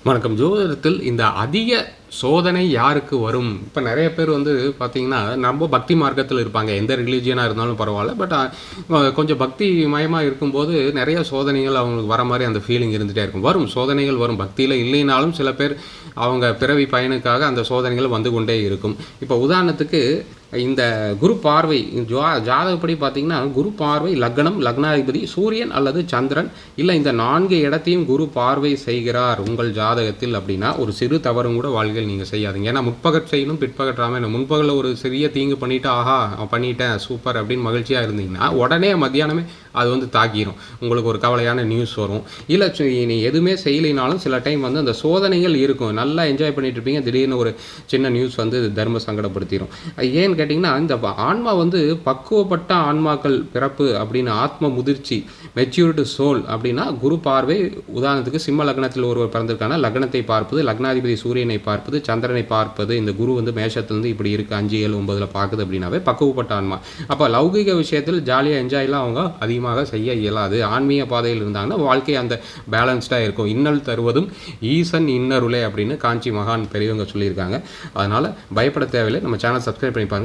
வணக்கம். ஜோதிடத்தில் இந்த அதிக சோதனை யாருக்கு வரும்? இப்ப நெறைய பேர் வந்து பார்த்தீங்கன்னா, ரொம்ப பக்தி மார்க்கத்தில இருப்பாங்க. எந்த ரிலிஜியனா இருந்தாலும் பரவால்ல. பட் கொஞ்சம் பக்தி மயமா இருக்கும்போது, நெறைய சோதனைகள் அவங்களுக்கு வர மாரி அந்த ஃபீலிங் இருந்துட்டே இருக்கும். வரும் சோதனைகள் வரும். பக்தியில இல்லைனாலும் சில பேர் அவங்க பிறவி பயனுக்காக அந்த சோதனைகள் வந்து கொண்டே இருக்கும். இப்ப உதாரணத்துக்கு இந்த குரு பார்வை ஜாதகப்படி பார்த்தீங்கன்னா, குரு பார்வை லக்னம், லக்னாதிபதி சூரியன் அல்லது சந்திரன், இல்ல இந்த 4 இடத்தையும் குரு பார்வை செய்கிறார் உங்கள் ஜாதகத்தில் அப்படின்னா, ஒரு சிறு தவறும் கூட வாழ்க்கையில் நீங்க செய்யாதீங்க. ஏன்னா முற்பகல் செய்யணும், பிற்பகற்றாமை முன்பகல்ல ஒரு சிறிய தீங்கு பண்ணிட்டு, ஆஹா பண்ணிட்டேன் சூப்பர் அப்படின்னு மகிழ்ச்சியா இருந்தீங்கன்னா, உடனே மத்தியானமே அது வந்து தாக்கிரும். உங்களுக்கு ஒரு கவலையான நியூஸ் வரும். இல்ல நீ எதுவுமே செய்யலைனாலும் சில டைம் வந்து அந்த சோதனைகள் இருக்கும். நல்லா என்ஜாய் பண்ணிட்டு இருப்பீங்க. திடீர்னு ஒரு சின்ன நியூஸ் வந்து தர்ம சங்கடப்படுத்திரும். ஏன்னு கேட்டிங்கன்னா, இந்த ஆன்மா வந்து பக்குவப்பட்ட ஆன்மாக்கள் பிறப்பு அப்படின்னு ஆத்ம முதிர்ச்சி, மெச்சூர்டு சோல் அப்படின்னா குரு பார்வை உதாரணத்துக்கு சிம்ம லக்னத்தில் ஒருவர் பிறந்திருக்காங்கன்னா, லக்னத்தை பார்ப்பது, லக்னாதிபதி சூரியனை பார்ப்பது, சந்திரனை பார்ப்பது, இந்த குரு வந்து மேஷத்திலிருந்து இப்படி இருக்கு 5, 7, 9ல பார்க்குது அப்படின்னாவே பக்குவப்பட்ட ஆன்மா. அப்ப லௌகிக விஷயத்தில் ஜாலியா என்ஜாய்லாம் அவங்க அதிகமாக செய்ய இயலாது. ஆன்மீக பாதையில் இருந்தாங்கன்னா வாழ்க்கை அந்த பேலன்ஸ்டா இருக்கும். இன்னல் தருவதும் ஈசன் இன்னருளே அப்படின்னு காஞ்சி மகான் பெரியவங்க சொல்லியிருக்காங்க. அதனால பயப்பட தேவையில்லை. நம்ம சேனல் சப்ஸ்கிரைப் பண்ணி பாருங்க.